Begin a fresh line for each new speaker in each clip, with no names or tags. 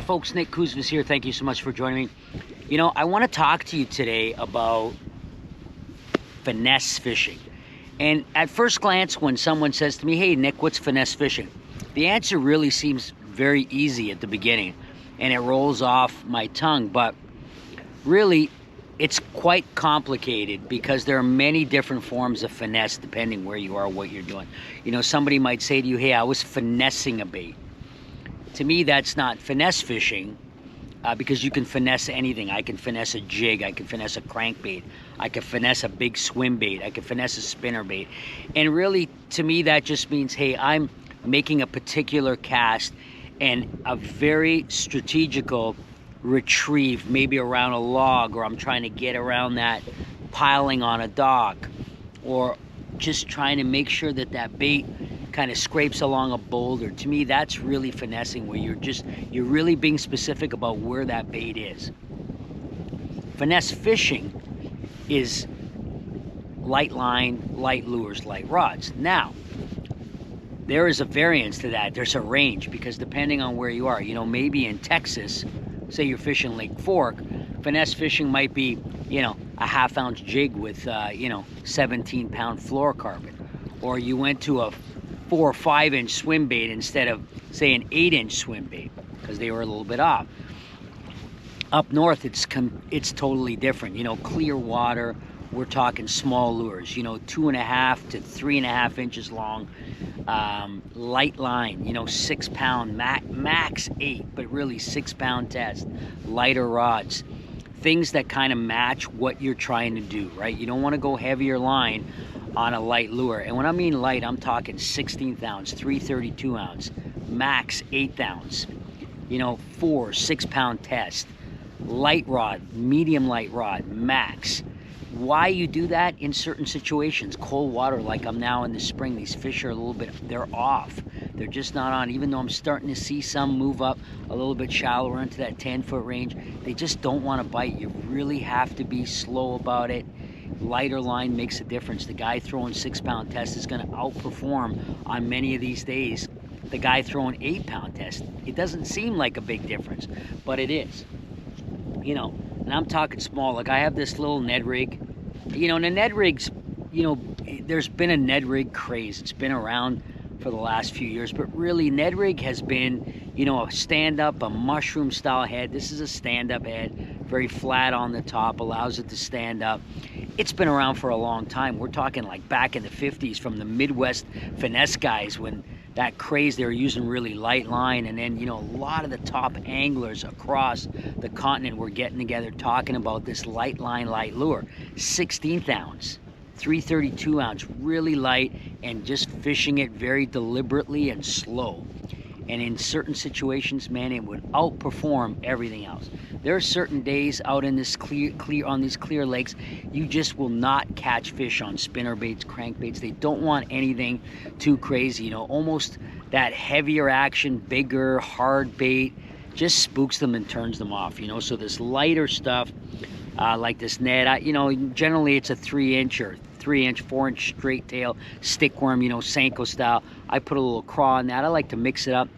folks, Nick Kuzmas here. Thank you so much for joining me. You know, I want to talk to you today about finesse fishing. And at first glance, when someone says to me, hey Nick, what's finesse fishing? The answer really seems very easy at the beginning and it rolls off my tongue, but really it's quite complicated because there are many different forms of finesse depending where you are, what you're doing. You know, somebody might say to you, hey, I was finessing a bait. To me, that's not finesse fishing because you can finesse anything. I can finesse a jig, I can finesse a crankbait, I can finesse a big swim bait, I can finesse a spinner bait. And really, to me, that just means, hey, I'm making a particular cast and a very strategical retrieve, maybe around a log, or I'm trying to get around that piling on a dock, or just trying to make sure that that bait kind of scrapes along a boulder. To me, that's really finessing, where you're really being specific about where that bait is. Finesse fishing is light line, light lures, light rods. Now, there is a variance to that. There's a range, because depending on where you are, you know, maybe in Texas, say you're fishing Lake Fork, finesse fishing might be, you know, a half-ounce jig with, 17-pound fluorocarbon. Or you went to a 4 or 5-inch swim bait instead of, say, an 8-inch swim bait, because they were a little bit off. Up north, it's totally different. You know, clear water, we're talking small lures, you know, 2.5 to 3.5 inches long, light line, you know, 6-pound, max 8, but really 6-pound test, lighter rods, things that kind of match what you're trying to do, right? You don't want to go heavier line on a light lure. And when I mean light, I'm talking 16th ounce, 332 ounce, max 8th ounce, you know, 6-pound test, light rod, medium light rod, max. Why you do that? In certain situations, cold water, like I'm now in the spring, these fish are a little bit, they're off. They're just not on. Even though I'm starting to see some move up a little bit shallower into that 10-foot range, they just don't want to bite. You really have to be slow about it. Lighter line makes a difference. The guy throwing 6-pound test is going to outperform on many of these days the guy throwing 8-pound test. It doesn't seem like a big difference, but it is. You know, and I'm talking small. Like I have this little Ned rig. You know, and the Ned rigs, you know, there's been a Ned rig craze. It's been around for the last few years, but really Ned rig has been, you know, a stand-up, a mushroom style head. This is a stand-up head, very flat on the top, allows it to stand up. It's been around for a long time. We're talking like back in the 50s from the Midwest finesse guys, when that craze, they were using really light line. And then, you know, a lot of the top anglers across the continent were getting together talking about this light line, light lure, 16th ounce, 332 ounce, really light, and just fishing it very deliberately and slow. And in certain situations, man, it would outperform everything else. There are certain days out in this on these clear lakes, you just will not catch fish on spinner baits, crankbaits. They don't want anything too crazy, you know, almost that heavier action, bigger, hard bait just spooks them and turns them off, you know. So this lighter stuff, like this Ned, you know, generally it's a 3-inch or 3-inch, 4-inch straight tail stick worm, you know, Senko style. I put a little craw in that. I like to mix it up.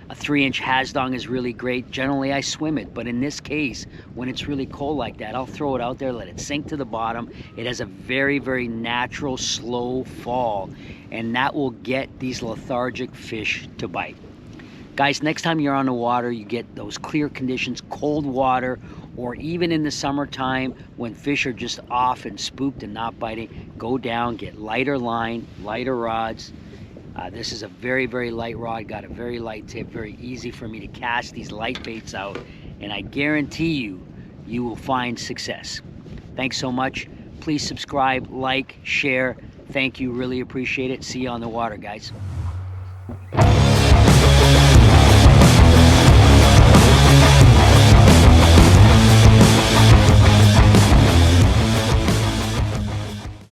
A 3-inch Hasdong is really great. Generally, I swim it, but in this case, when it's really cold like that, I'll throw it out there, let it sink to the bottom. It has a very, very natural, slow fall, and that will get these lethargic fish to bite. Guys, next time you're on the water, you get those clear conditions, cold water, or even in the summertime when fish are just off and spooked and not biting, go down, get lighter line, lighter rods. This is a very, very light rod, got a very light tip, very easy for me to cast these light baits out, and I guarantee you, you will find success. Thanks so much. Please subscribe, like, share. Thank you, really appreciate it. See you on the water, guys.